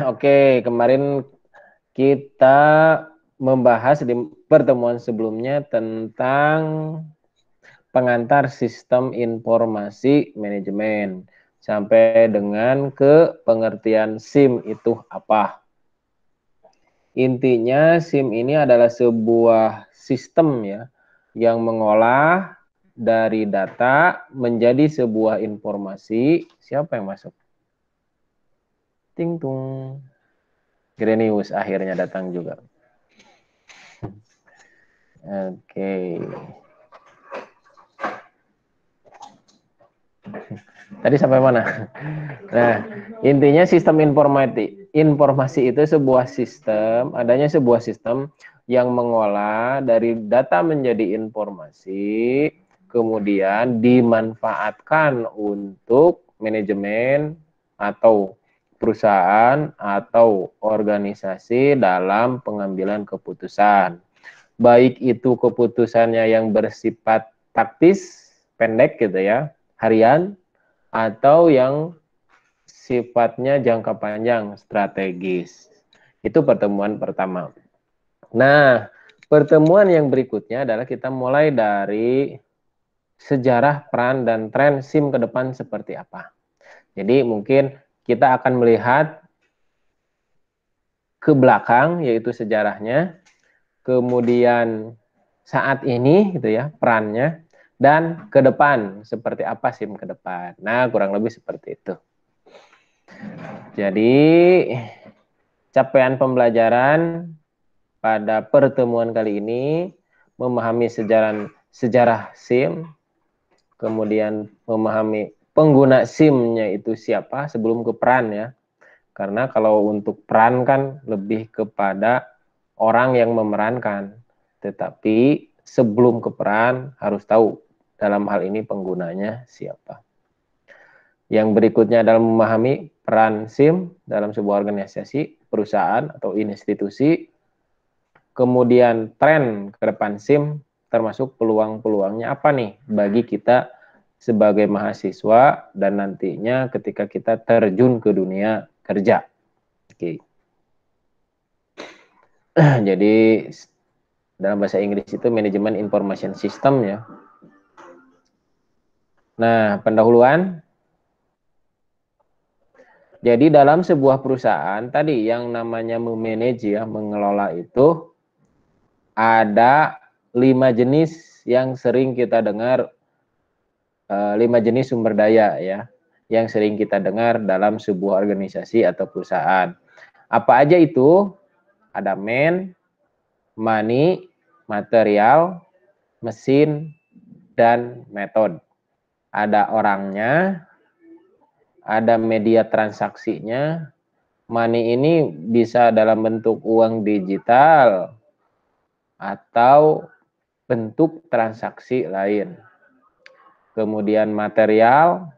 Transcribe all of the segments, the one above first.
Oke, kemarin kita membahas di pertemuan sebelumnya tentang pengantar sistem informasi manajemen sampai dengan ke pengertian SIM itu apa. Intinya SIM ini adalah sebuah sistem ya yang mengolah dari data menjadi sebuah informasi. Siapa yang masuk? Ting tung. Grenius akhirnya datang juga. Oke. Tadi sampai mana? Nah, intinya sistem informasi itu sebuah sistem, adanya sebuah sistem yang mengolah dari data menjadi informasi, kemudian dimanfaatkan untuk manajemen atau perusahaan atau organisasi dalam pengambilan keputusan. Baik itu keputusannya yang bersifat taktis, pendek gitu ya, harian, atau yang sifatnya jangka panjang, strategis. Itu pertemuan pertama. Nah, pertemuan yang berikutnya adalah kita mulai dari sejarah, peran, dan tren SIM ke depan seperti apa. Jadi mungkin kita akan melihat ke belakang, yaitu sejarahnya, kemudian saat ini gitu ya, perannya, dan ke depan seperti apa SIM ke depan. Nah, kurang lebih seperti itu. Jadi capaian pembelajaran pada pertemuan kali ini memahami sejarah SIM, kemudian memahami pengguna SIM-nya itu siapa sebelum ke peran ya. Karena kalau untuk peran kan lebih kepada orang yang memerankan. Tetapi sebelum ke peran harus tahu dalam hal ini penggunanya siapa. Yang berikutnya adalah memahami peran SIM dalam sebuah organisasi, perusahaan, atau institusi. Kemudian tren ke depan SIM, termasuk peluang-peluangnya apa nih bagi kita sebagai mahasiswa dan nantinya ketika kita terjun ke dunia kerja. Oke. Jadi dalam bahasa Inggris itu manajemen information system ya. Nah, pendahuluan. Jadi dalam sebuah perusahaan tadi yang namanya memanage ya, mengelola itu ada 5 jenis yang sering kita dengar, 5 jenis sumber daya ya, yang sering kita dengar dalam sebuah organisasi atau perusahaan. Apa aja itu? Ada man, money, material, mesin, dan metode. Ada orangnya, ada media transaksinya. Money ini bisa dalam bentuk uang digital atau bentuk transaksi lain. Kemudian material,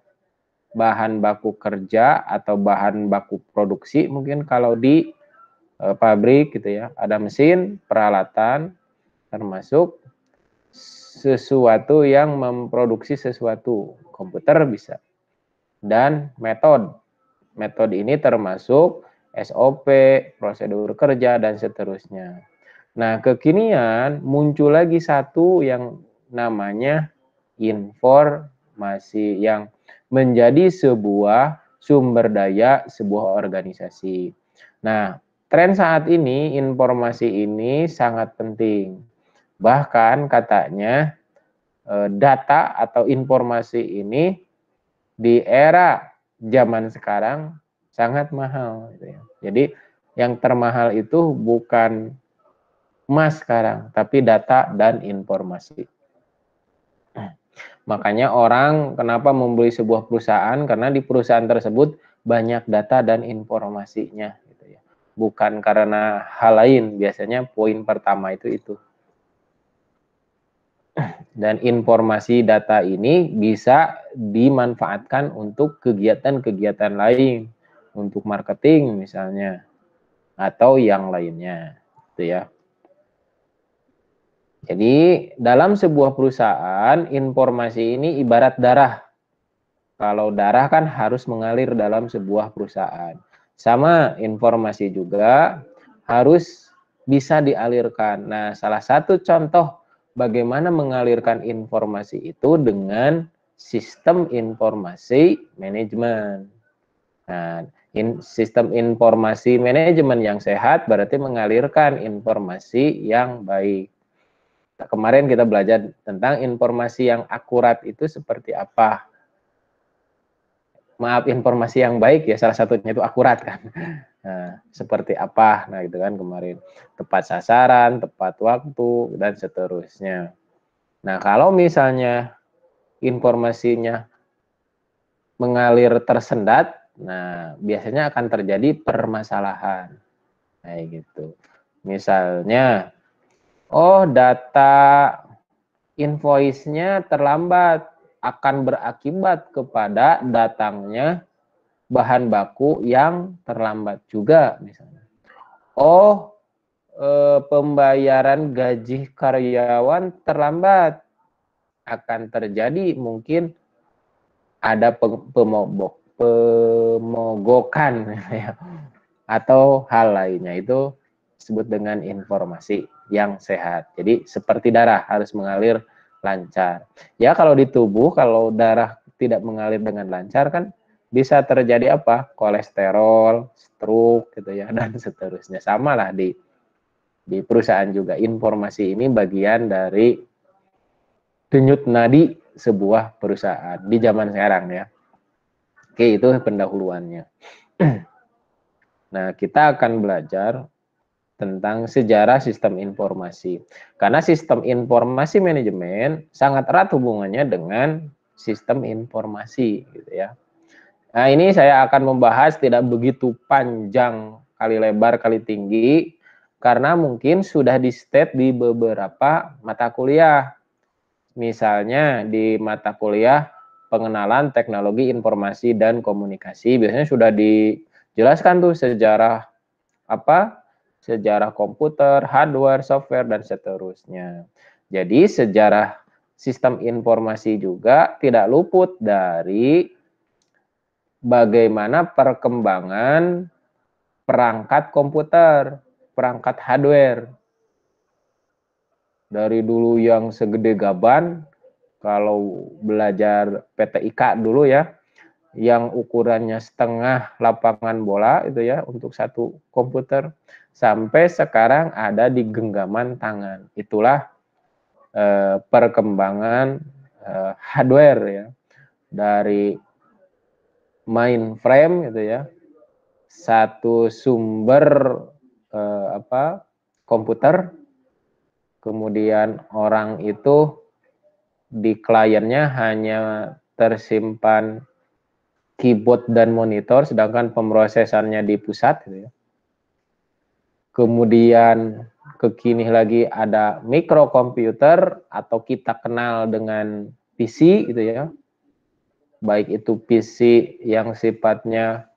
bahan baku kerja atau bahan baku produksi mungkin kalau di pabrik gitu ya. Ada mesin, peralatan, termasuk sesuatu yang memproduksi sesuatu, komputer bisa. Dan metode. Metode ini termasuk SOP, prosedur kerja, dan seterusnya. Nah, kekinian muncul lagi satu yang namanya informasi yang menjadi sebuah sumber daya sebuah organisasi. Nah, tren saat ini informasi ini sangat penting. Bahkan katanya data atau informasi ini di era zaman sekarang sangat mahal gitu ya. Jadi yang termahal itu bukan emas sekarang, tapi data dan informasi. Makanya orang kenapa membeli sebuah perusahaan, karena di perusahaan tersebut banyak data dan informasinya gitu ya. Bukan karena hal lain, biasanya poin pertama itu. Dan informasi data ini bisa dimanfaatkan untuk kegiatan-kegiatan lain, untuk marketing misalnya, atau yang lainnya, gitu ya. Jadi dalam sebuah perusahaan, informasi ini ibarat darah. Kalau darah kan harus mengalir dalam sebuah perusahaan. Sama informasi juga harus bisa dialirkan. Nah, salah satu contoh bagaimana mengalirkan informasi itu dengan sistem informasi manajemen. Nah, sistem informasi manajemen yang sehat berarti mengalirkan informasi yang baik. Kemarin kita belajar tentang informasi yang akurat itu seperti apa. Maaf, informasi yang baik ya salah satunya itu akurat kan. Nah, seperti apa? Nah, itu kan kemarin. Tepat sasaran, tepat waktu, dan seterusnya. Nah, kalau misalnya informasinya mengalir tersendat, nah biasanya akan terjadi permasalahan. Kayak gitu. Misalnya, oh data invoice-nya terlambat, akan berakibat kepada datangnya bahan baku yang terlambat juga misalnya. Oh, pembayaran gaji karyawan terlambat, akan terjadi mungkin ada pemogokan ya, atau hal lainnya. Itu disebut dengan informasi yang sehat. Jadi seperti darah harus mengalir lancar. Ya kalau di tubuh, kalau darah tidak mengalir dengan lancar kan bisa terjadi apa? Kolesterol, stroke gitu ya, dan seterusnya. Sama lah di perusahaan juga. Informasi ini bagian dari denyut nadi sebuah perusahaan di zaman sekarang ya. Oke, itu pendahuluannya. Nah, kita akan belajar tentang sejarah sistem informasi. Karena sistem informasi manajemen sangat erat hubungannya dengan sistem informasi gitu ya. Nah, ini saya akan membahas tidak begitu panjang kali lebar kali tinggi karena mungkin sudah di-state di beberapa mata kuliah. Misalnya di mata kuliah pengenalan teknologi informasi dan komunikasi biasanya sudah dijelaskan tuh sejarah apa? Sejarah komputer, hardware, software, dan seterusnya. Jadi sejarah sistem informasi juga tidak luput dari bagaimana perkembangan perangkat komputer, perangkat hardware. Dari dulu yang segede gaban, kalau belajar PTIK dulu ya, yang ukurannya setengah lapangan bola itu ya untuk satu komputer, sampai sekarang ada di genggaman tangan. Itulah perkembangan hardware ya, dari mainframe gitu ya, satu sumber komputer, kemudian orang itu di kliennya hanya tersimpan keyboard dan monitor, sedangkan pemrosesannya di pusat gitu ya. Kemudian kekini lagi ada mikrokomputer atau kita kenal dengan PC gitu ya. Baik itu PC yang sifatnya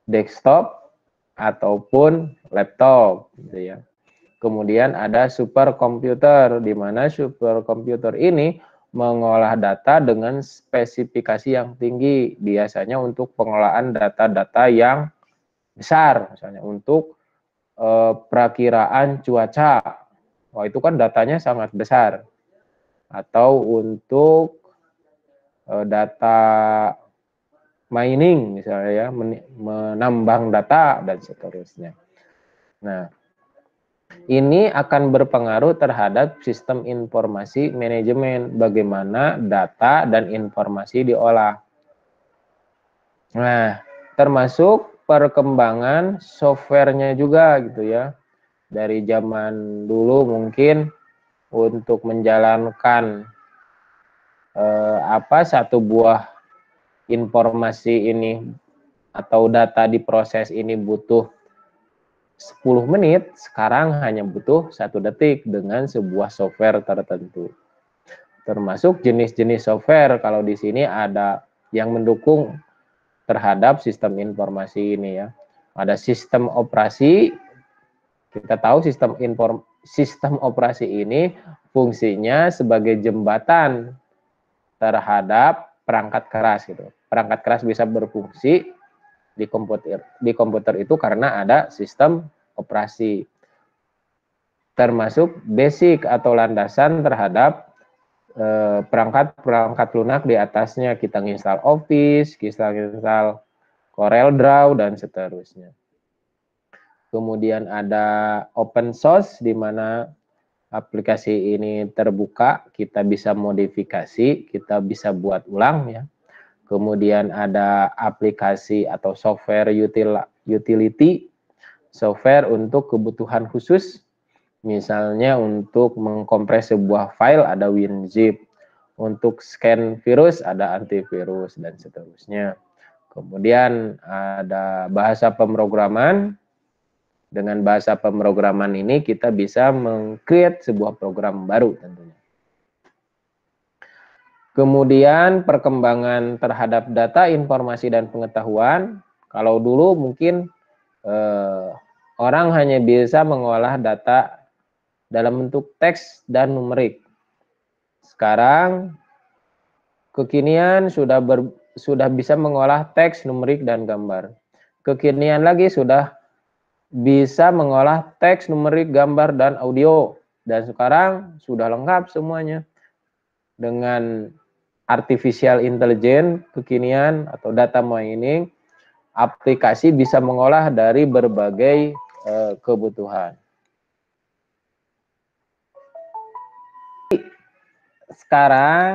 desktop ataupun laptop gitu ya. Kemudian ada superkomputer, di mana superkomputer ini mengolah data dengan spesifikasi yang tinggi, biasanya untuk pengolahan data-data yang besar, misalnya untuk perakiraan cuaca. Wah, itu kan datanya sangat besar. Atau untuk data mining misalnya ya, menambang data dan seterusnya. Nah, ini akan berpengaruh terhadap sistem informasi manajemen, bagaimana data dan informasi diolah. Nah, termasuk perkembangan softwarenya juga gitu ya. Dari zaman dulu mungkin untuk menjalankan satu buah informasi ini atau data diproses ini butuh 10 menit, sekarang hanya butuh 1 detik dengan sebuah software tertentu. Termasuk jenis-jenis software, kalau di sini ada yang mendukung terhadap sistem informasi ini ya. Ada sistem operasi, kita tahu sistem operasi ini fungsinya sebagai jembatan terhadap perangkat keras gitu. Perangkat keras bisa berfungsi di komputer itu karena ada sistem operasi, termasuk basic atau landasan terhadap perangkat-perangkat lunak di atasnya. Kita install Office, kita install Corel Draw, dan seterusnya. Kemudian ada open source, di mana aplikasi ini terbuka, kita bisa modifikasi, kita bisa buat ulang ya. Kemudian ada aplikasi atau software utility, software untuk kebutuhan khusus. Misalnya untuk mengkompres sebuah file ada WinZip, untuk scan virus ada antivirus, dan seterusnya. Kemudian ada bahasa pemrograman. Dengan bahasa pemrograman ini kita bisa meng-create sebuah program baru tentunya. Kemudian perkembangan terhadap data, informasi, dan pengetahuan. Kalau dulu mungkin orang hanya bisa mengolah data dalam bentuk teks dan numerik. Sekarang kekinian sudah bisa mengolah teks, numerik, dan gambar. Kekinian lagi sudah bisa mengolah teks, numerik, gambar, dan audio. Dan sekarang sudah lengkap semuanya. Dengan artificial intelligence kekinian atau data mining, aplikasi bisa mengolah dari berbagai kebutuhan. Sekarang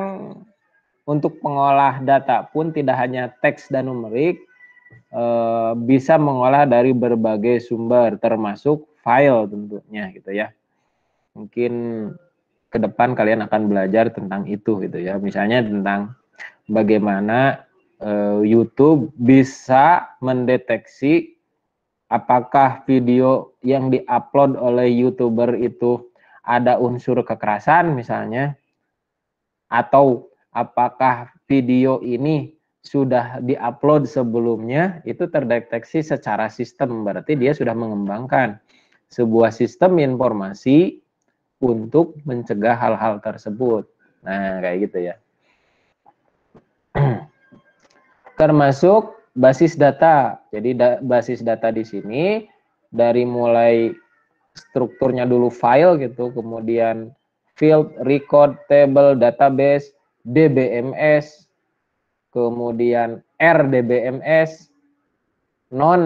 untuk pengolah data pun tidak hanya teks dan numerik, bisa mengolah dari berbagai sumber, termasuk file tentunya gitu ya. Mungkin ke depan kalian akan belajar tentang itu gitu ya. Misalnya tentang bagaimana YouTube bisa mendeteksi apakah video yang diupload oleh YouTuber itu ada unsur kekerasan misalnya, atau apakah video ini sudah diupload sebelumnya, itu terdeteksi secara sistem. Berarti dia sudah mengembangkan sebuah sistem informasi untuk mencegah hal-hal tersebut. Nah, kayak gitu ya. Termasuk basis data. Jadi basis data di sini dari mulai strukturnya dulu file gitu, kemudian field, record, table, database, DBMS, kemudian RDBMS, non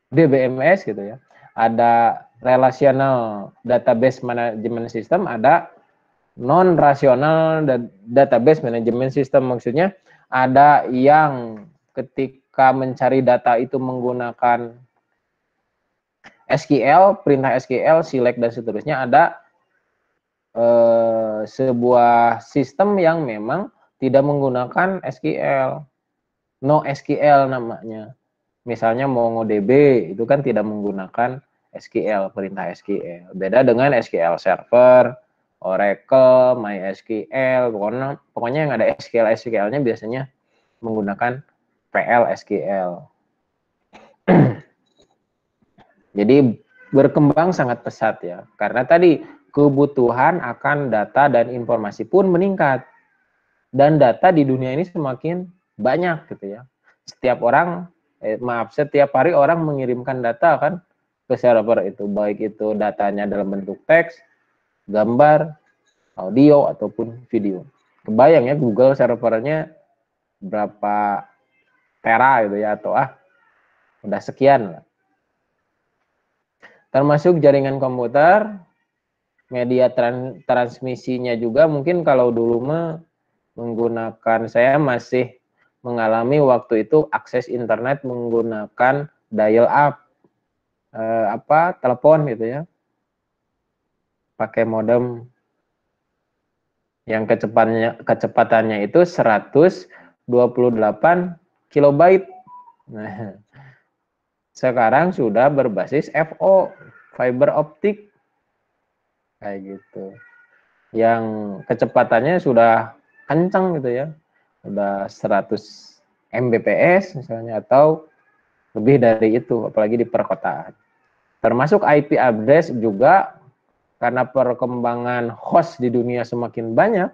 DBMS gitu ya. Ada relational database management system, ada non rational database management system. Maksudnya ada yang ketika mencari data itu menggunakan SQL, perintah SQL, select, dan seterusnya. Ada sebuah sistem yang memang tidak menggunakan SQL, no SQL namanya. Misalnya MongoDB itu kan tidak menggunakan SQL, perintah SQL. Beda dengan SQL Server, Oracle, MySQL, pokoknya yang ada SQL-nya biasanya menggunakan PL SQL. Jadi berkembang sangat pesat ya, karena tadi kebutuhan akan data dan informasi pun meningkat. Dan data di dunia ini semakin banyak gitu ya. Setiap hari orang mengirimkan data kan ke server itu, baik itu datanya dalam bentuk teks, gambar, audio, ataupun video. Kebayang ya Google servernya berapa tera gitu ya, atau udah sekian lah. Termasuk jaringan komputer, media transmisinya juga. Mungkin kalau dulu menggunakan, saya masih mengalami waktu itu akses internet menggunakan dial up, telepon gitu ya, pakai modem yang kecepatannya itu 128 kilobyte. Nah, sekarang sudah berbasis FO, fiber optik, kayak gitu. Yang kecepatannya sudah kencang gitu ya, udah 100 Mbps misalnya, atau lebih dari itu, apalagi di perkotaan. Termasuk IP address juga, karena perkembangan host di dunia semakin banyak,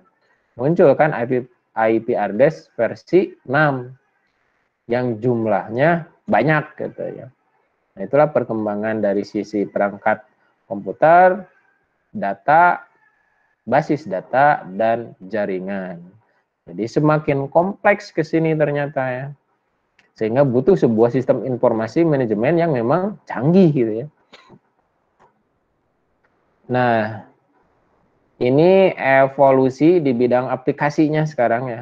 muncul kan IP address versi 6. yang jumlahnya banyak gitu ya. Nah, itulah perkembangan dari sisi perangkat komputer, data, basis data, dan jaringan. Jadi semakin kompleks ke sini ternyata ya. Sehingga butuh sebuah sistem informasi manajemen yang memang canggih gitu ya. Nah, ini evolusi di bidang aplikasinya sekarang ya.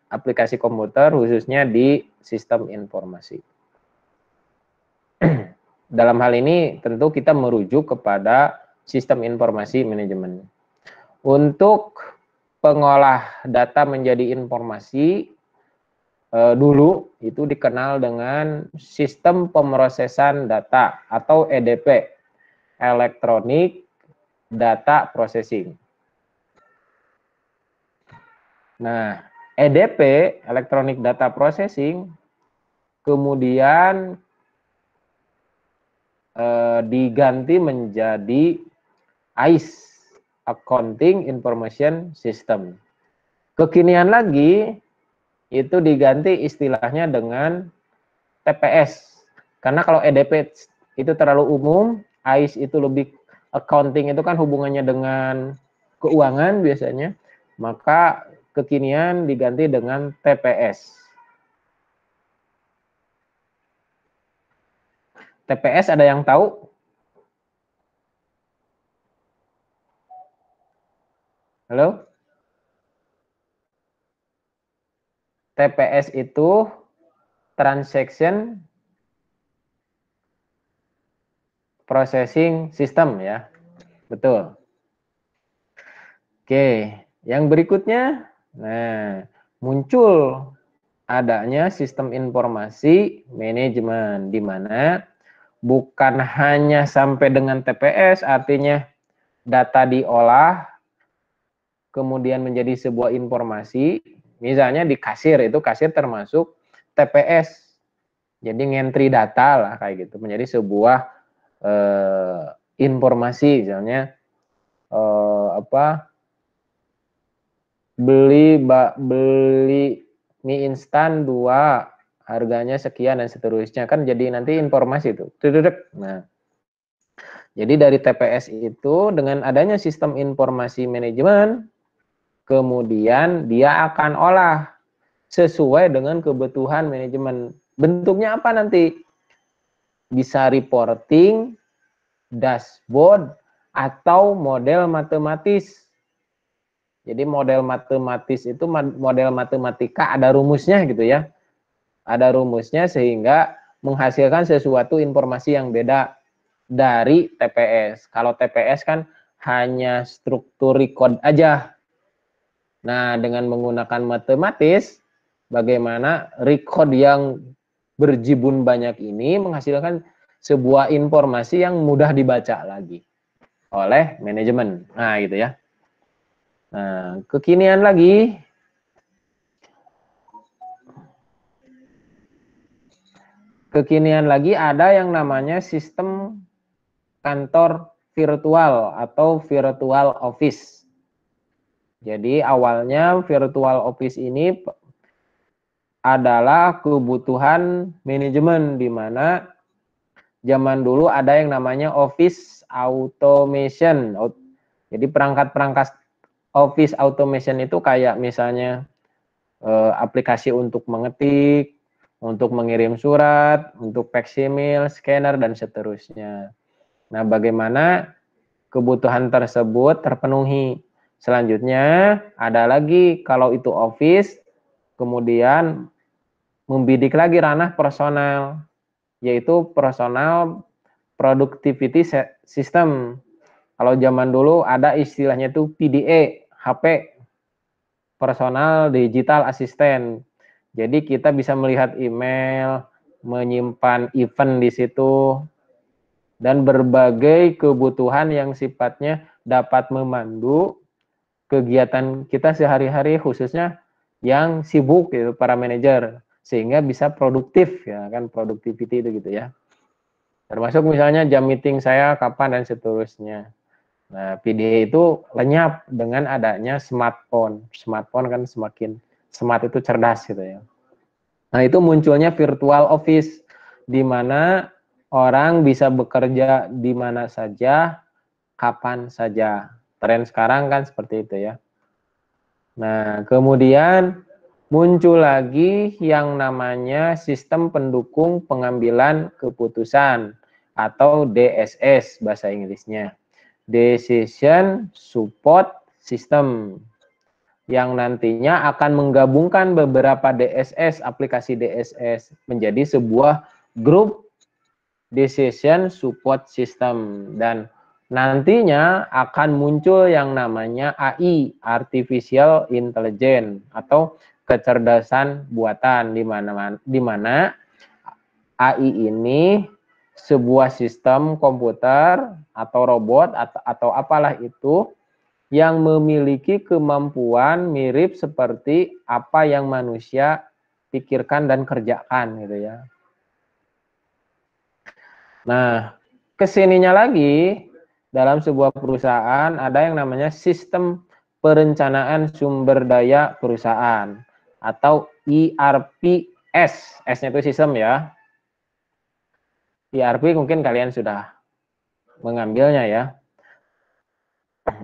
Aplikasi komputer khususnya di sistem informasi. Dalam hal ini tentu kita merujuk kepada sistem informasi manajemen. Untuk pengolah data menjadi informasi dulu itu dikenal dengan sistem pemrosesan data atau EDP, Electronic Data Processing. Nah, EDP, Electronic Data Processing, kemudian diganti menjadi AIS, Accounting Information System. Kekinian lagi, itu diganti istilahnya dengan TPS. Karena kalau EDP itu terlalu umum, AIS itu lebih accounting itu kan hubungannya dengan keuangan biasanya, maka kekinian diganti dengan TPS. TPS ada yang tahu? Halo? TPS itu Transaction Processing System ya. Betul. Oke, yang berikutnya, nah muncul adanya sistem informasi manajemen di mana bukan hanya sampai dengan TPS, artinya data diolah kemudian menjadi sebuah informasi. Misalnya di kasir, itu kasir termasuk TPS. Jadi ngentri data lah kayak gitu, menjadi sebuah informasi. Misalnya beli mie instan 2 harganya sekian dan seterusnya, kan jadi nanti informasi itu. Nah, jadi dari TPS itu dengan adanya sistem informasi manajemen, kemudian dia akan olah sesuai dengan kebutuhan manajemen. Bentuknya apa nanti? Bisa reporting, dashboard, atau model matematis. Jadi model matematis itu model matematika ada rumusnya gitu ya. Ada rumusnya sehingga menghasilkan sesuatu informasi yang beda dari TPS. Kalau TPS kan hanya struktur record aja. Nah, dengan menggunakan matematis, bagaimana record yang berjibun banyak ini menghasilkan sebuah informasi yang mudah dibaca lagi oleh manajemen. Nah, gitu ya. Nah, kekinian lagi, ada yang namanya sistem kantor virtual atau virtual office. Jadi awalnya virtual office ini adalah kebutuhan manajemen, di mana zaman dulu ada yang namanya office automation. Jadi perangkat-perangkat office automation itu kayak misalnya aplikasi untuk mengetik, untuk mengirim surat, untuk faksimil, scanner, dan seterusnya. Nah, bagaimana kebutuhan tersebut terpenuhi? Selanjutnya ada lagi kalau itu office, kemudian membidik lagi ranah personal, yaitu personal productivity system. Kalau zaman dulu ada istilahnya itu PDA, HP, personal digital assistant. Jadi kita bisa melihat email, menyimpan event di situ, dan berbagai kebutuhan yang sifatnya dapat memandu kegiatan kita sehari-hari, khususnya yang sibuk gitu, para manajer, sehingga bisa produktif ya kan, productivity itu gitu ya. Termasuk misalnya jam meeting saya kapan dan seterusnya. Nah, PDA itu lenyap dengan adanya smartphone. Smartphone kan semakin smart itu cerdas gitu ya. Nah, itu munculnya virtual office, di mana orang bisa bekerja di mana saja, kapan saja. Tren sekarang kan seperti itu ya. Nah, kemudian muncul lagi yang namanya sistem pendukung pengambilan keputusan atau DSS bahasa Inggrisnya. Decision Support System, yang nantinya akan menggabungkan beberapa DSS, aplikasi DSS menjadi sebuah grup Decision Support System, dan nantinya akan muncul yang namanya AI, Artificial Intelligence, atau kecerdasan buatan, di mana AI ini sebuah sistem komputer atau robot atau apalah itu yang memiliki kemampuan mirip seperti apa yang manusia pikirkan dan kerjakan gitu ya. Nah, kesininya lagi dalam sebuah perusahaan ada yang namanya sistem perencanaan sumber daya perusahaan atau ERPS. S-nya itu sistem ya. ERP mungkin kalian sudah mengambilnya ya.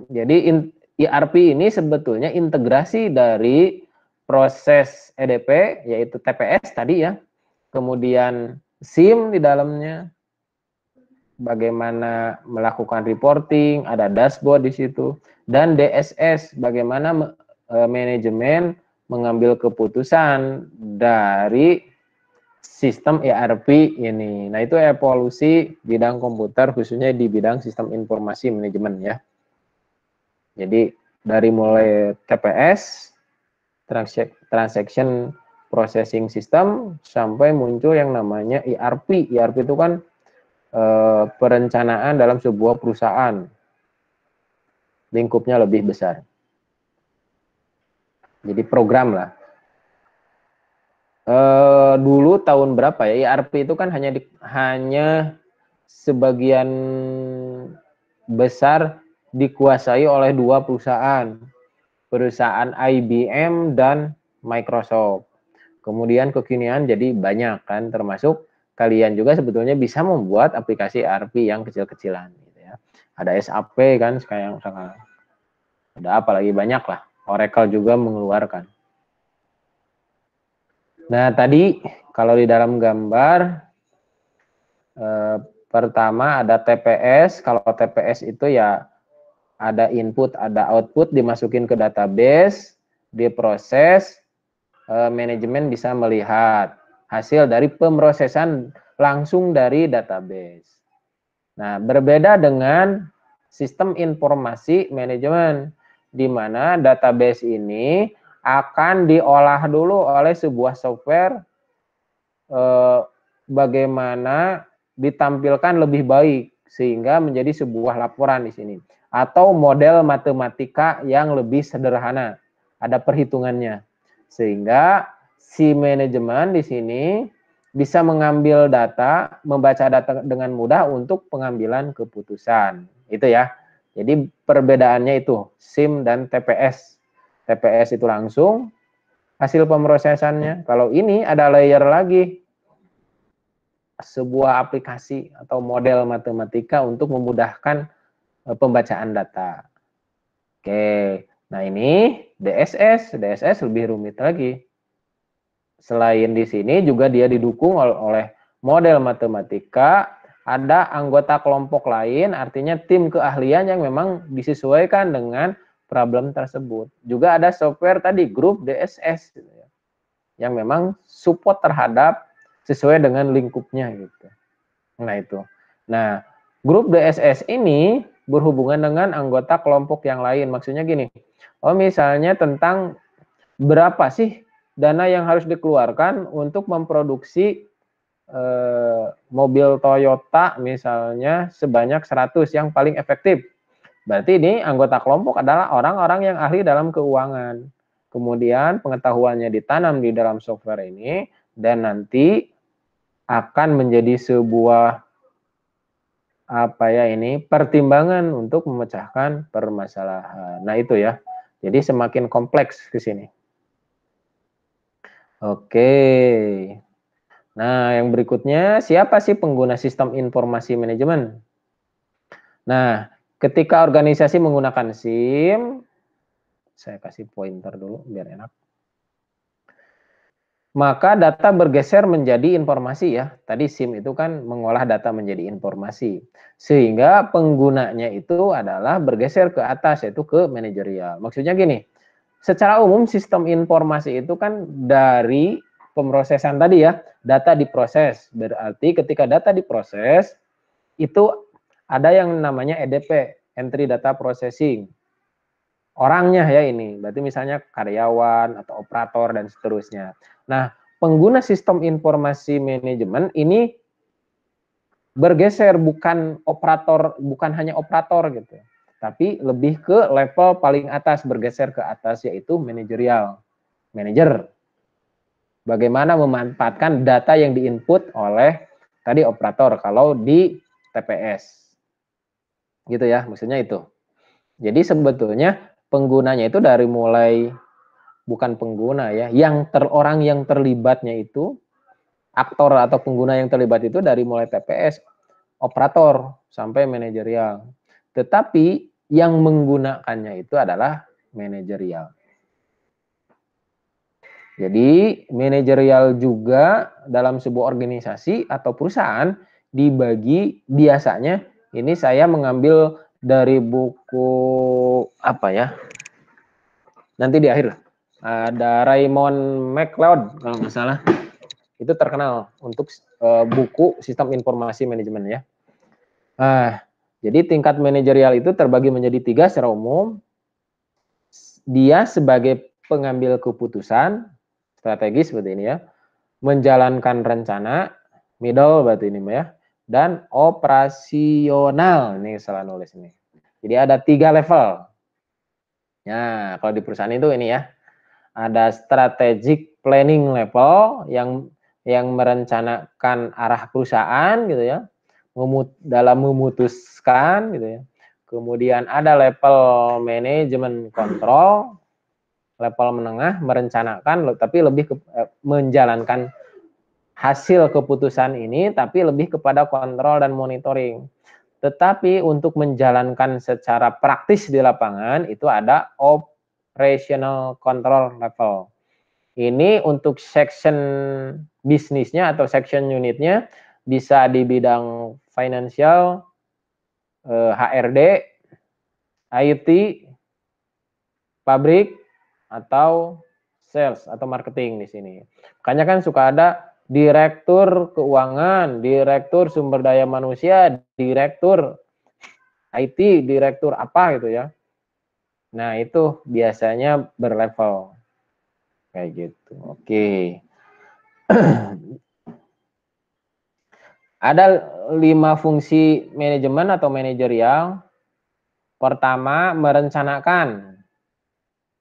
Jadi ERP ini sebetulnya integrasi dari proses EDP, yaitu TPS tadi ya, kemudian SIM di dalamnya, bagaimana melakukan reporting, ada dashboard di situ, dan DSS, bagaimana manajemen mengambil keputusan dari sistem ERP ini. Nah, itu evolusi bidang komputer, khususnya di bidang sistem informasi manajemen ya. Jadi dari mulai TPS, Transaction Processing System, sampai muncul yang namanya ERP. ERP itu kan perencanaan dalam sebuah perusahaan, lingkupnya lebih besar. Jadi program lah. Dulu tahun berapa ya, ERP itu kan hanya sebagian besar dikuasai oleh dua perusahaan IBM dan Microsoft. Kemudian kekinian jadi banyak kan, termasuk kalian juga sebetulnya bisa membuat aplikasi ERP yang kecil-kecilan gitu ya. Ada SAP kan sekarang, ada apa lagi, banyak lah. Oracle juga mengeluarkan. Nah, tadi kalau di dalam gambar pertama ada TPS. Kalau TPS itu ya ada input, ada output, dimasukin ke database, diproses, manajemen bisa melihat hasil dari pemrosesan langsung dari database. Nah, berbeda dengan sistem informasi manajemen, di mana database ini akan diolah dulu oleh sebuah software, bagaimana ditampilkan lebih baik sehingga menjadi sebuah laporan di sini, atau model matematika yang lebih sederhana, ada perhitungannya, sehingga si manajemen di sini bisa mengambil data, membaca data dengan mudah untuk pengambilan keputusan. Itu ya. Jadi perbedaannya itu SIM dan TPS. TPS itu langsung hasil pemrosesannya. Kalau ini ada layer lagi, sebuah aplikasi atau model matematika untuk memudahkan pembacaan data. Oke, nah ini DSS. DSS lebih rumit lagi. Selain di sini juga dia didukung oleh model matematika, ada anggota kelompok lain, artinya tim keahlian yang memang disesuaikan dengan problem tersebut. Juga ada software tadi, grup DSS, yang memang support terhadap sesuai dengan lingkupnya gitu. Nah itu. Nah, grup DSS ini berhubungan dengan anggota kelompok yang lain. Maksudnya gini, oh misalnya tentang berapa sih dana yang harus dikeluarkan untuk memproduksi mobil Toyota misalnya sebanyak 100 yang paling efektif. Berarti ini anggota kelompok adalah orang-orang yang ahli dalam keuangan. Kemudian pengetahuannya ditanam di dalam software ini dan nanti akan menjadi sebuah pertimbangan untuk memecahkan permasalahan. Nah itu ya. Jadi semakin kompleks ke sini. Oke. Nah, yang berikutnya, siapa sih pengguna sistem informasi manajemen? Nah, ketika organisasi menggunakan SIM, saya kasih pointer dulu biar enak. Maka data bergeser menjadi informasi ya. Tadi SIM itu kan mengolah data menjadi informasi. Sehingga penggunanya itu adalah bergeser ke atas, yaitu ke manajerial. Maksudnya gini, secara umum sistem informasi itu kan dari pemrosesan tadi ya, data diproses. Berarti ketika data diproses, itu ada yang namanya EDP, Entry Data Processing. Orangnya ya ini, berarti misalnya karyawan atau operator dan seterusnya. Nah, pengguna sistem informasi manajemen ini bergeser bukan operator, bukan hanya operator gitu, tapi lebih ke level paling atas, bergeser ke atas yaitu manajerial, manajer. Bagaimana memanfaatkan data yang diinput oleh tadi operator kalau di TPS. Gitu ya, maksudnya itu. Jadi sebetulnya penggunanya itu dari mulai bukan pengguna ya, orang yang terlibatnya itu aktor atau pengguna yang terlibat itu dari mulai TPS, operator sampai manajerial. Tetapi yang menggunakannya itu adalah manajerial. Jadi manajerial juga dalam sebuah organisasi atau perusahaan dibagi biasanya, ini saya mengambil dari buku apa ya? Nanti di akhir ada Raymond McLeod kalau nggak salah. Itu terkenal untuk buku sistem informasi manajemen ya. Jadi tingkat manajerial itu terbagi menjadi 3 secara umum. Dia sebagai pengambil keputusan strategis seperti ini ya, menjalankan rencana, middle berarti ini ya, dan operasional, ini salah nulis ini. Jadi ada 3 level. Nah, kalau di perusahaan itu ini ya, ada strategic planning level yang merencanakan arah perusahaan gitu ya, dalam memutuskan gitu ya. Kemudian ada level manajemen kontrol, level menengah merencanakan tapi lebih menjalankan hasil keputusan ini tapi lebih kepada kontrol dan monitoring. Tetapi untuk menjalankan secara praktis di lapangan itu ada operational control level. Ini untuk section bisnisnya atau section unitnya bisa di bidang financial, HRD, IT, pabrik, atau sales atau marketing di sini. Makanya kan suka ada direktur keuangan, direktur sumber daya manusia, direktur IT, direktur apa gitu ya. Nah, itu biasanya berlevel. Kayak gitu. Oke. Ada 5 fungsi manajemen atau manajerial. Pertama, merencanakan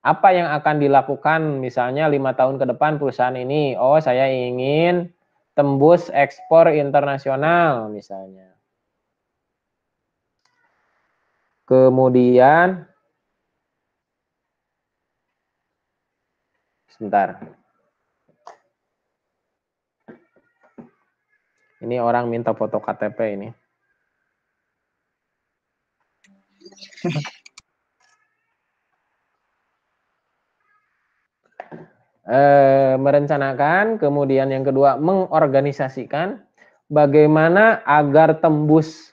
apa yang akan dilakukan misalnya 5 tahun ke depan perusahaan ini. Oh, saya ingin tembus ekspor internasional misalnya. Kemudian, sebentar. Ini orang minta foto KTP ini. Merencanakan, kemudian yang kedua mengorganisasikan bagaimana agar tembus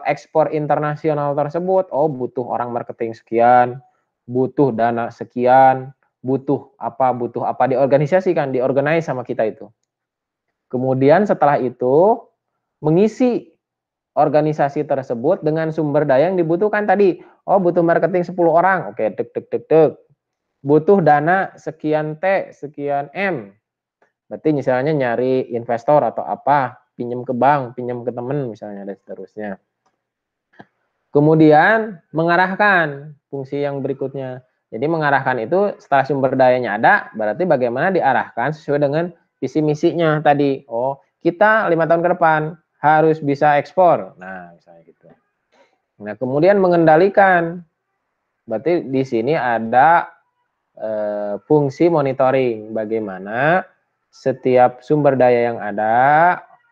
ekspor internasional tersebut. Oh, butuh orang marketing sekian, butuh dana sekian, butuh apa diorganisasikan, diorganize sama kita itu. Kemudian setelah itu mengisi organisasi tersebut dengan sumber daya yang dibutuhkan tadi. Oh, butuh marketing 10 orang. Oke, dek. Butuh dana sekian T, sekian M. Berarti misalnya nyari investor atau apa, pinjam ke bank, pinjam ke teman misalnya dan seterusnya. Kemudian mengarahkan fungsi yang berikutnya. Jadi mengarahkan itu setelah sumber dayanya ada, berarti bagaimana diarahkan sesuai dengan visi misinya tadi. Oh, kita 5 tahun ke depan harus bisa ekspor. Nah, misalnya gitu. Nah, kemudian mengendalikan. Berarti di sini ada fungsi monitoring, bagaimana setiap sumber daya yang ada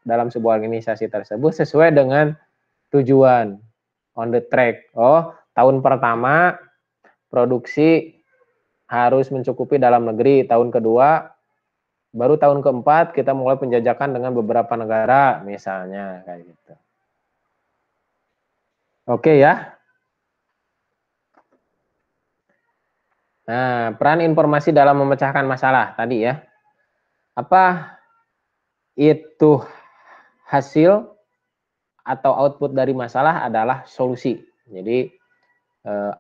dalam sebuah organisasi tersebut sesuai dengan tujuan, on the track. Oh, tahun pertama produksi harus mencukupi dalam negeri, tahun kedua, baru tahun keempat kita mulai penjajakan dengan beberapa negara, misalnya kayak gitu. Oke ya. Nah, peran informasi dalam memecahkan masalah tadi ya. Apa itu hasil atau output dari masalah adalah solusi. Jadi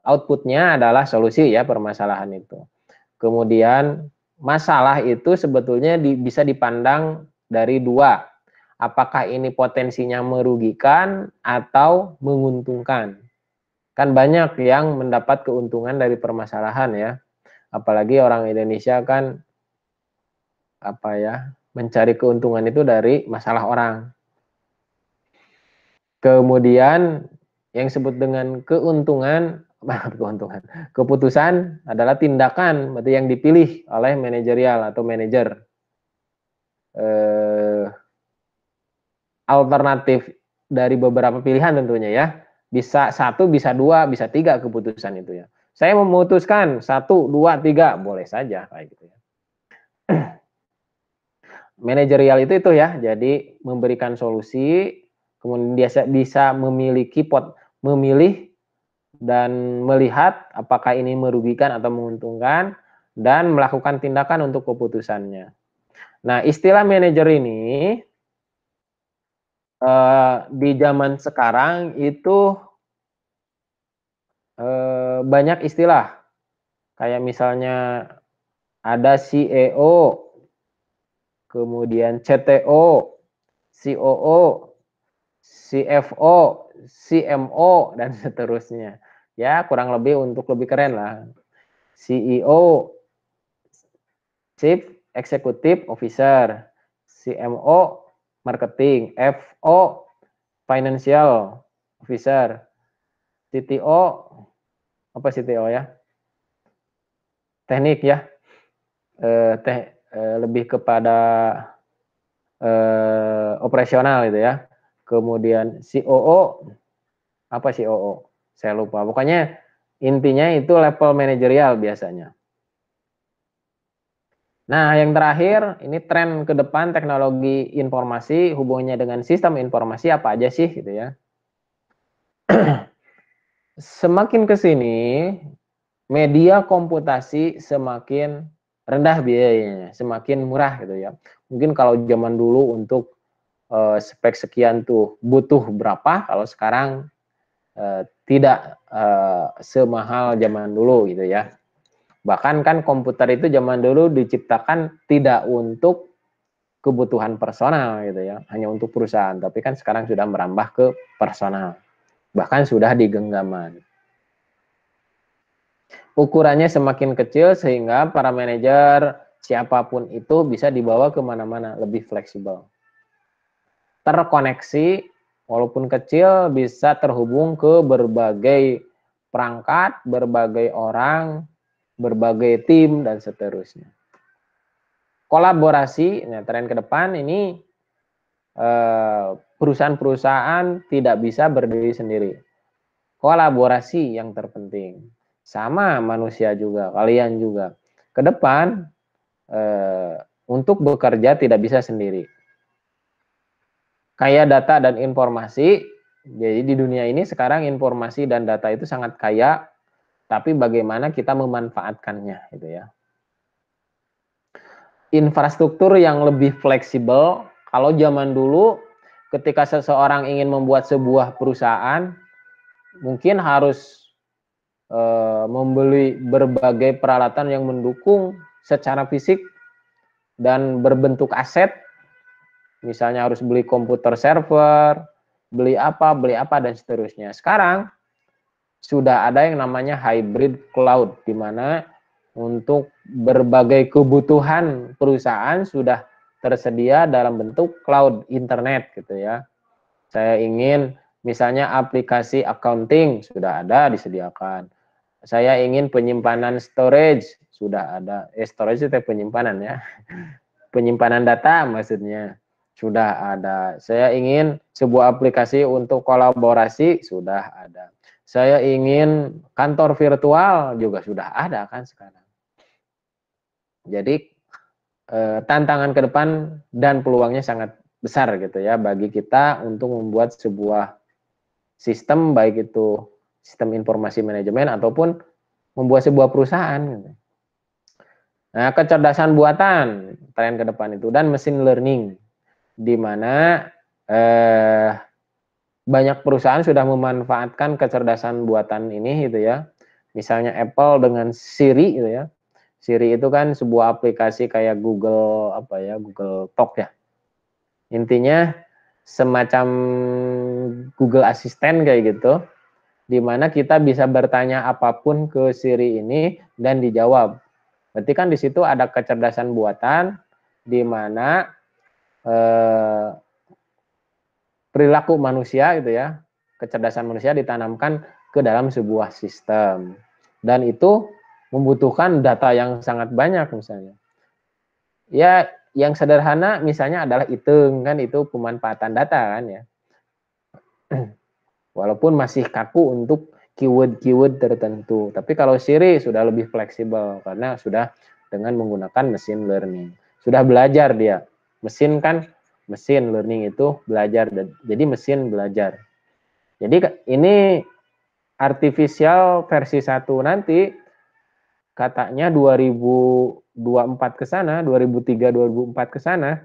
outputnya adalah solusi ya permasalahan itu. Kemudian masalah itu sebetulnya bisa dipandang dari dua. Apakah ini potensinya merugikan atau menguntungkan? Kan banyak yang mendapat keuntungan dari permasalahan ya. Apalagi orang Indonesia kan mencari keuntungan itu dari masalah orang. Kemudian yang disebut dengan keputusan adalah tindakan, berarti yang dipilih oleh manajerial atau manajer. Alternatif dari beberapa pilihan tentunya ya. Bisa 1, bisa 2, bisa 3 keputusan itu ya. Saya memutuskan 1, 2, 3, boleh saja kayak gitu ya. Manajerial itu ya, jadi memberikan solusi, kemudian dia bisa memilih dan melihat apakah ini merugikan atau menguntungkan, dan melakukan tindakan untuk keputusannya. Nah, istilah manajer ini di zaman sekarang itu banyak istilah, kayak misalnya ada CEO, kemudian CTO, COO, CFO, CMO, dan seterusnya. Ya, kurang lebih untuk lebih keren lah. CEO, Chief Executive Officer, CMO, Marketing, FO, Financial Officer, CTO, apa CTO ya? Teknik ya. Lebih kepada operasional itu ya. Kemudian COO, apa COO? Saya lupa. Pokoknya intinya itu level manajerial biasanya. Nah, yang terakhir, ini tren ke depan teknologi informasi, hubungannya dengan sistem informasi apa aja sih gitu ya. Semakin ke sini, media komputasi semakin rendah biayanya, semakin murah gitu ya. Mungkin kalau zaman dulu untuk spek sekian tuh butuh berapa, kalau sekarang tidak semahal zaman dulu gitu ya. Bahkan kan komputer itu zaman dulu diciptakan tidak untuk kebutuhan personal gitu ya, hanya untuk perusahaan. Tapi kan sekarang sudah merambah ke personal, bahkan sudah di genggaman. Ukurannya semakin kecil sehingga para manajer siapapun itu bisa dibawa kemana-mana, lebih fleksibel. Terkoneksi, walaupun kecil, bisa terhubung ke berbagai perangkat, berbagai orang, berbagai tim, dan seterusnya. Kolaborasi, nah tren ke depan ini perusahaan-perusahaan tidak bisa berdiri sendiri. Kolaborasi yang terpenting. Sama manusia juga, kalian juga. Ke depan untuk bekerja tidak bisa sendiri. Kaya data dan informasi, jadi di dunia ini sekarang informasi dan data itu sangat kaya, tapi bagaimana kita memanfaatkannya gitu ya. Infrastruktur yang lebih fleksibel, kalau zaman dulu ketika seseorang ingin membuat sebuah perusahaan, mungkin harus membeli berbagai peralatan yang mendukung secara fisik dan berbentuk aset. Misalnya harus beli komputer server, beli apa, dan seterusnya. Sekarang sudah ada yang namanya hybrid cloud, di mana untuk berbagai kebutuhan perusahaan sudah tersedia dalam bentuk cloud internet gitu ya. Saya ingin misalnya aplikasi accounting sudah ada disediakan. Saya ingin penyimpanan storage, sudah ada. Storage itu penyimpanan ya. Penyimpanan data maksudnya sudah ada. Saya ingin sebuah aplikasi untuk kolaborasi, sudah ada. Saya ingin kantor virtual, juga sudah ada kan sekarang. Jadi tantangan ke depan dan peluangnya sangat besar gitu ya bagi kita untuk membuat sebuah sistem, baik itu sistem informasi manajemen ataupun membuat sebuah perusahaan gitu. Nah, kecerdasan buatan tren ke depan itu dan machine learning, di mana banyak perusahaan sudah memanfaatkan kecerdasan buatan ini gitu ya. Misalnya Apple dengan Siri gitu ya. Siri itu kan sebuah aplikasi kayak Google apa ya, Google Talk ya. Intinya semacam Google Assistant kayak gitu, di mana kita bisa bertanya apapun ke Siri ini dan dijawab. Berarti kan di situ ada kecerdasan buatan, di mana perilaku manusia gitu ya, kecerdasan manusia ditanamkan ke dalam sebuah sistem. Dan itu membutuhkan data yang sangat banyak misalnya. Ya, yang sederhana misalnya adalah hitung kan, itu pemanfaatan data kan ya. Walaupun masih kaku untuk keyword-keyword tertentu. Tapi kalau Siri sudah lebih fleksibel karena sudah dengan menggunakan machine learning. Sudah belajar dia. Mesin kan, mesin learning itu belajar. Jadi mesin belajar. Jadi ini artificial versi 1 nanti katanya 2024 ke sana, 2003 2004 ke sana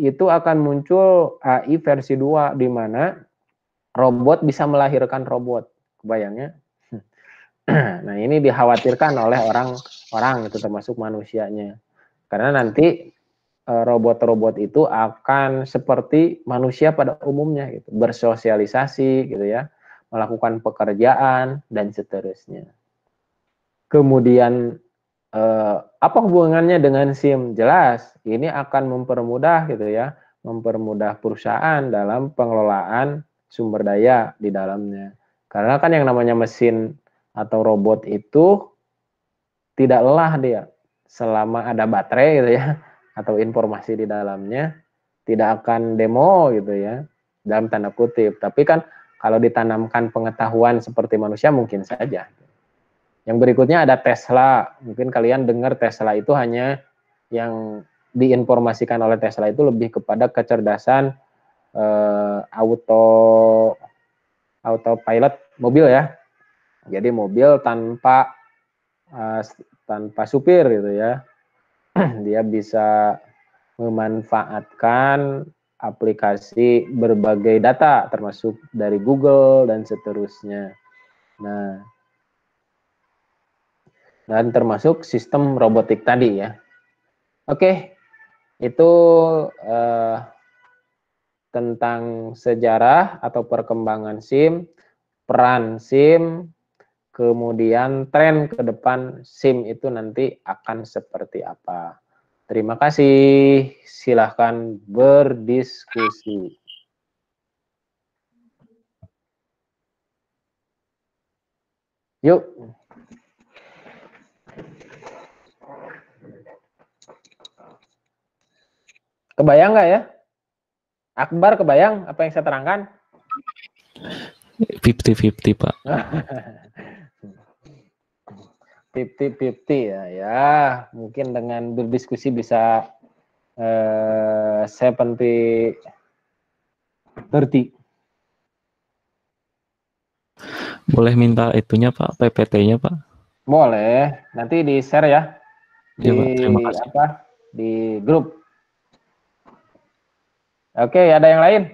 itu akan muncul AI versi 2 di mana robot bisa melahirkan robot. Kebayangnya? Nah, ini dikhawatirkan oleh orang-orang itu termasuk manusianya. Karena nanti robot-robot itu akan seperti manusia pada umumnya gitu, bersosialisasi gitu ya, melakukan pekerjaan dan seterusnya. Kemudian apa hubungannya dengan SIM? Jelas, ini akan mempermudah gitu ya, mempermudah perusahaan dalam pengelolaan sumber daya di dalamnya. Karena kan yang namanya mesin atau robot itu tidak lelah dia selama ada baterai gitu ya, atau informasi di dalamnya, tidak akan demo gitu ya, dalam tanda kutip. Tapi kan kalau ditanamkan pengetahuan seperti manusia mungkin saja. Yang berikutnya ada Tesla. Mungkin kalian dengar Tesla itu hanya yang diinformasikan oleh Tesla itu lebih kepada kecerdasan autopilot mobil ya. Jadi mobil tanpa supir gitu ya. Dia bisa memanfaatkan aplikasi berbagai data termasuk dari Google dan seterusnya. Nah, dan termasuk sistem robotik tadi ya. Oke, itu tentang sejarah atau perkembangan SIM, peran SIM, kemudian tren ke depan SIM itu nanti akan seperti apa. Terima kasih, silahkan berdiskusi. Yuk. Kebayang nggak ya? Akbar kebayang apa yang saya terangkan? 50-50 Pak. 50-50 ya. Mungkin dengan berdiskusi bisa 70-30. Boleh minta itunya Pak, PPT-nya Pak? Boleh, nanti di-share ya Iya Pak, terima di kasih. di grup. Oke, ada yang lain?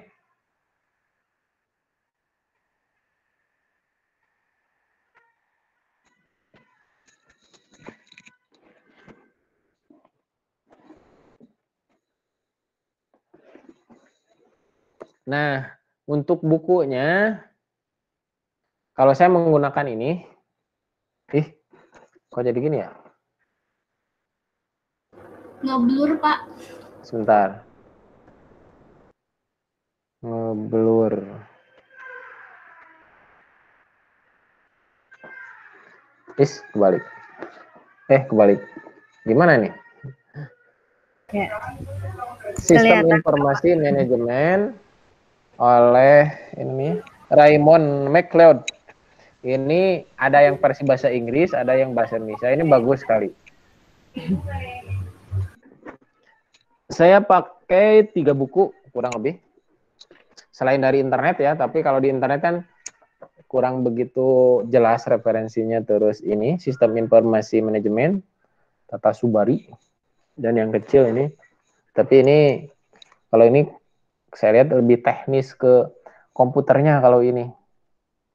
Nah, untuk bukunya, kalau saya menggunakan ini, kok jadi gini ya? Ngeblur, Pak. Sebentar. Ngeblur. Kebalik. Kebalik. Gimana nih? Ya. Sistem Informasi Manajemen oleh ini Raymond McLeod. Ini ada yang versi bahasa Inggris, ada yang bahasa Indonesia. Ini bagus sekali. Saya pakai 3 buku kurang lebih. Selain dari internet ya, tapi kalau di internet kan kurang begitu jelas referensinya. Terus ini Sistem Informasi Manajemen Tata Subari, dan yang kecil ini. Tapi ini kalau ini saya lihat lebih teknis ke komputernya kalau ini.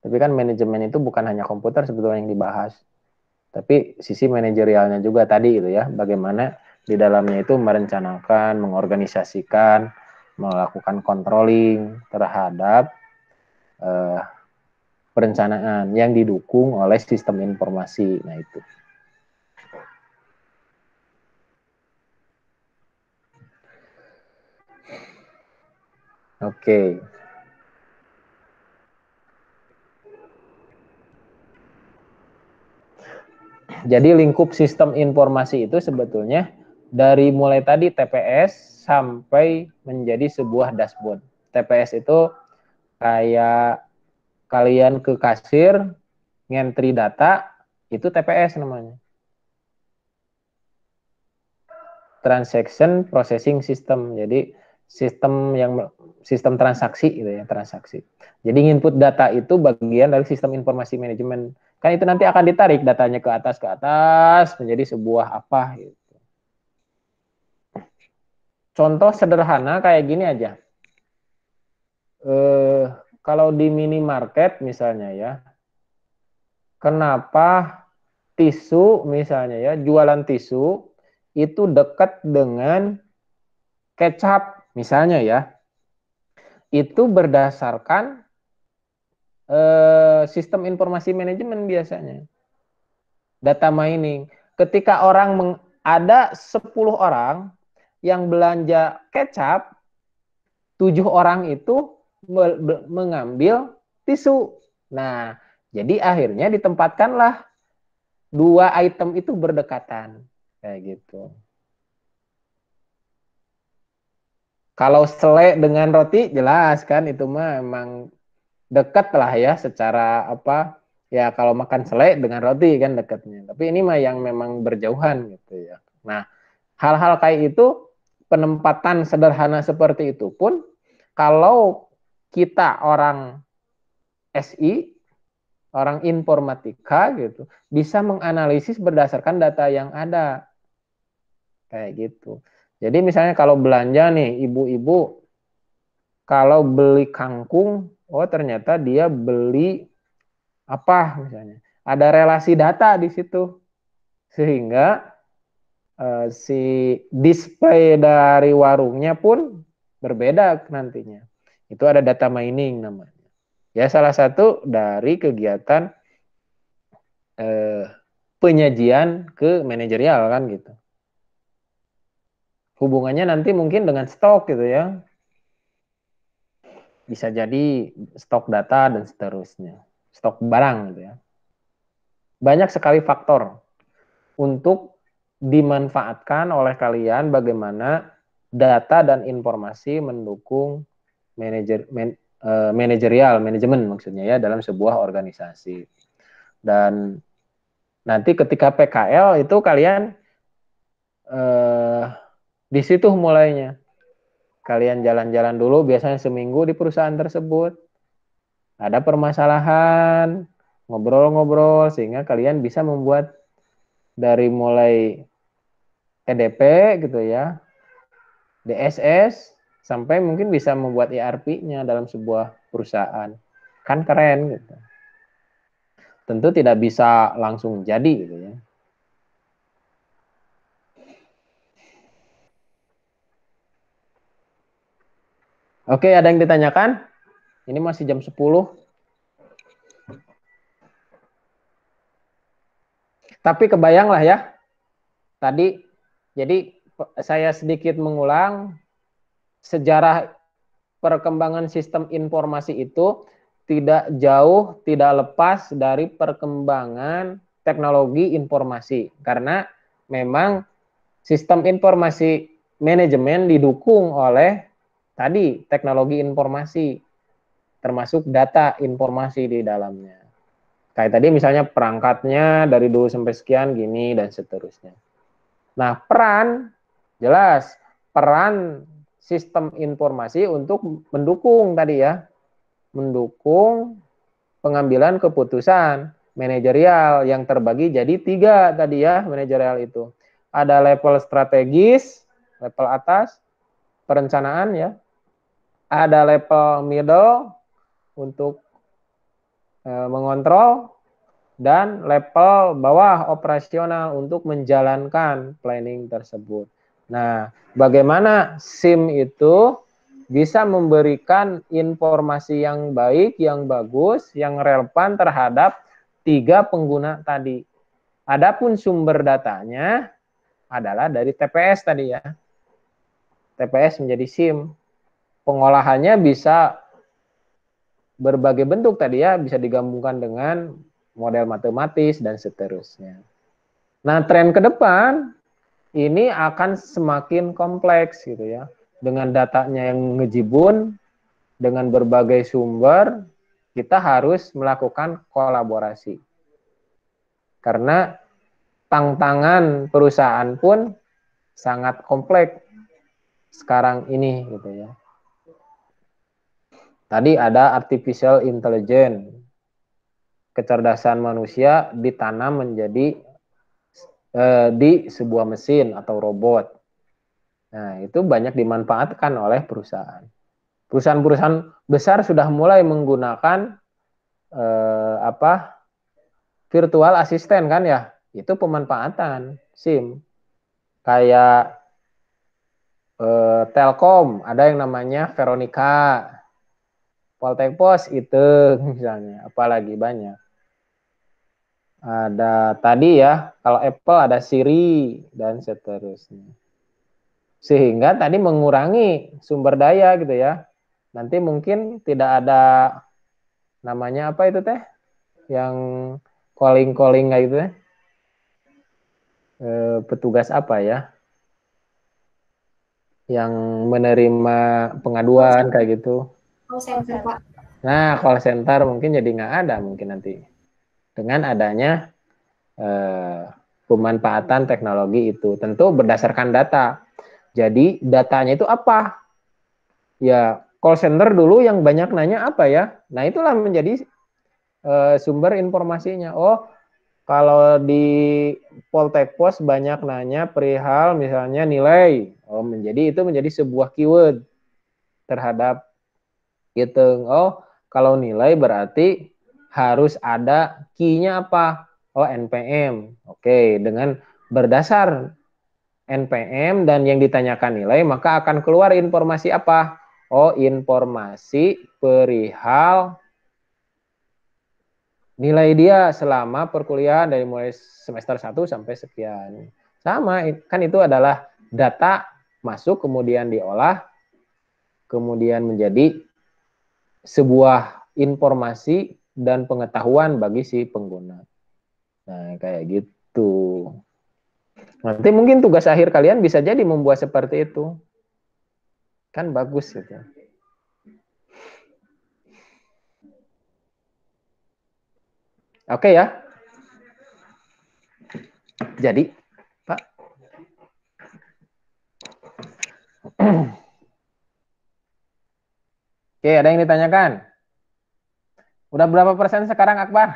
Tapi kan manajemen itu bukan hanya komputer sebetulnya yang dibahas, tapi sisi manajerialnya juga tadi gitu ya. Bagaimana di dalamnya itu merencanakan, mengorganisasikan, melakukan controlling terhadap perencanaan yang didukung oleh sistem informasi. Nah itu. Oke. Jadi lingkup sistem informasi itu sebetulnya dari mulai tadi TPS sampai menjadi sebuah dashboard. TPS itu kayak kalian ke kasir, ngentri data, itu TPS namanya. Transaction Processing System. Jadi sistem transaksi gitu ya, transaksi. Jadi input data itu bagian dari sistem informasi manajemen. Kan itu nanti akan ditarik datanya ke atas menjadi sebuah apa gitu. Contoh sederhana kayak gini aja. Kalau di minimarket misalnya ya, kenapa tisu misalnya ya, jualan tisu itu dekat dengan kecap misalnya ya, itu berdasarkan sistem informasi manajemen biasanya. Data mining. Ketika ada 10 orang yang belanja kecap, 7 orang itu mengambil tisu. Nah, jadi akhirnya ditempatkanlah 2 item itu berdekatan. Kayak gitu. Kalau selai dengan roti jelas kan itu mah emang dekat lah ya secara apa ya, kalau makan selai dengan roti kan dekatnya. Tapi ini mah yang memang berjauhan gitu ya. Nah, hal-hal kayak itu penempatan sederhana seperti itu pun kalau kita orang SI, orang informatika gitu, bisa menganalisis berdasarkan data yang ada. Kayak gitu. Jadi misalnya kalau belanja nih, ibu-ibu kalau beli kangkung, oh ternyata dia beli apa misalnya. Ada relasi data di situ. Sehingga si display dari warungnya pun berbeda nantinya. Itu ada data mining namanya. Ya salah satu dari kegiatan penyajian ke manajerial kan gitu. Hubungannya nanti mungkin dengan stok gitu ya. Bisa jadi stok data dan seterusnya. Stok barang gitu ya. Banyak sekali faktor untuk dimanfaatkan oleh kalian bagaimana data dan informasi mendukung manajerial, manajemen maksudnya ya dalam sebuah organisasi. Dan nanti ketika PKL itu kalian di situ mulainya. Kalian jalan-jalan dulu biasanya seminggu di perusahaan tersebut. Ada permasalahan, ngobrol-ngobrol sehingga kalian bisa membuat dari mulai EDP gitu ya, DSS, sampai mungkin bisa membuat ERP-nya dalam sebuah perusahaan. Kan keren gitu. Tentu tidak bisa langsung jadi gitu ya. Oke, ada yang ditanyakan? Ini masih jam 10. Tapi kebayang lah ya. Tadi, jadi saya sedikit mengulang, sejarah perkembangan sistem informasi itu tidak jauh, tidak lepas dari perkembangan teknologi informasi, karena memang sistem informasi manajemen didukung oleh tadi teknologi informasi, termasuk data informasi di dalamnya. Kayak tadi misalnya perangkatnya dari dulu sampai sekian gini dan seterusnya. Nah, peran jelas peran sistem informasi untuk mendukung tadi ya, mendukung pengambilan keputusan manajerial yang terbagi jadi 3 tadi ya manajerial itu. Ada level strategis, level atas, perencanaan ya. Ada level middle untuk mengontrol, dan level bawah operasional untuk menjalankan planning tersebut. Nah, bagaimana SIM itu bisa memberikan informasi yang baik, yang bagus, yang relevan terhadap 3 pengguna tadi. Adapun sumber datanya adalah dari TPS tadi ya. TPS menjadi SIM. Pengolahannya bisa berbagai bentuk tadi ya, bisa digabungkan dengan model matematis dan seterusnya. Nah, tren ke depan ini akan semakin kompleks gitu ya. Dengan datanya yang ngejibun, dengan berbagai sumber, kita harus melakukan kolaborasi. Karena tantangan perusahaan pun sangat kompleks sekarang ini gitu ya. Tadi ada artificial intelligence, kecerdasan manusia ditanam menjadi di sebuah mesin atau robot. Nah, itu banyak dimanfaatkan oleh perusahaan. Perusahaan-perusahaan besar sudah mulai menggunakan virtual assistant kan ya. Itu pemanfaatan SIM. Kayak Telkom, ada yang namanya Veronica, Poltekpos itu misalnya, apalagi banyak. Ada tadi ya, kalau Apple ada Siri dan seterusnya. Sehingga tadi mengurangi sumber daya gitu ya. Nanti mungkin tidak ada namanya apa itu teh? Yang calling-calling kayak gitu teh. Petugas apa ya? Yang menerima pengaduan kayak gitu. Call center, Pak. Nah, call center mungkin jadi nggak ada mungkin nanti. Dengan adanya pemanfaatan teknologi itu. Tentu berdasarkan data. Jadi datanya itu apa? Ya, call center dulu yang banyak nanya apa ya? Nah, itulah menjadi sumber informasinya. Oh, kalau di Poltekpos banyak nanya perihal misalnya nilai. Oh, itu menjadi sebuah keyword terhadap hitung. Oh, kalau nilai berarti harus ada key-nya apa? Oh, NPM. Oke, dengan berdasar NPM dan yang ditanyakan nilai, maka akan keluar informasi apa? Oh, informasi perihal nilai dia selama perkuliahan dari mulai semester 1 sampai sekian. Sama, kan itu adalah data masuk, kemudian diolah, kemudian menjadi sebuah informasi dan pengetahuan bagi si pengguna. Nah, kayak gitu. Nanti mungkin tugas akhir kalian bisa jadi membuat seperti itu. Kan bagus gitu. Oke ya. Jadi, Pak. Oke, ada yang ditanyakan? Udah berapa persen sekarang, Akbar?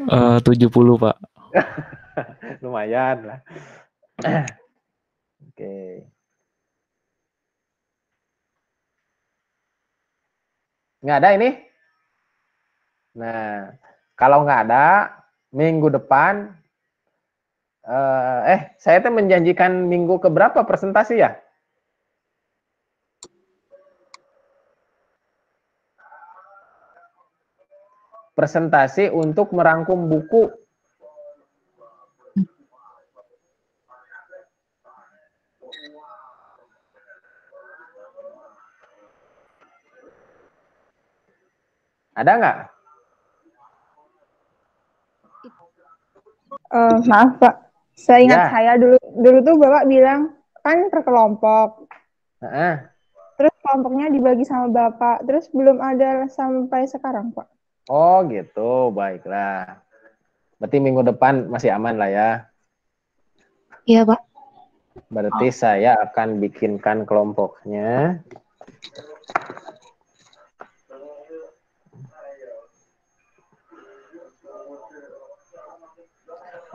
70, Pak. Lumayan lah. Oke. Nggak ada ini? Nah, kalau nggak ada, minggu depan, saya tuh menjanjikan minggu keberapa presentasi ya? Presentasi untuk merangkum buku. Ada nggak? Maaf Pak, seingat Ya. saya dulu tuh Bapak bilang kan per kelompok. Heeh. Terus kelompoknya dibagi sama Bapak, terus belum ada sampai sekarang Pak. Oh gitu, baiklah. Berarti minggu depan masih aman lah ya. Iya Pak. Berarti saya akan bikinkan kelompoknya.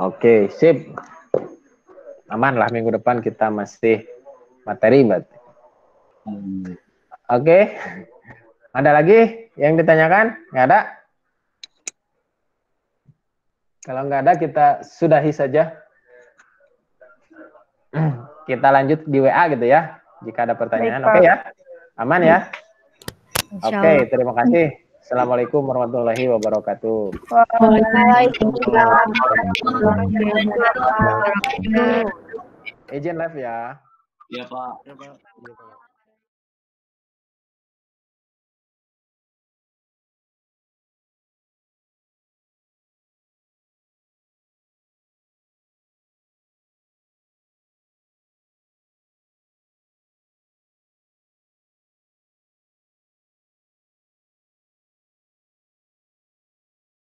Oke, sip. Aman lah minggu depan kita masih materi berarti. Oke. Ada lagi yang ditanyakan? Nggak ada? Kalau nggak ada kita sudahi saja. Kita lanjut di WA gitu ya. Jika ada pertanyaan. Oke ya? Aman ya? Oke, terima kasih. Assalamualaikum warahmatullahi wabarakatuh. Waalaikumsalam. Izin live ya. Iya, Pak.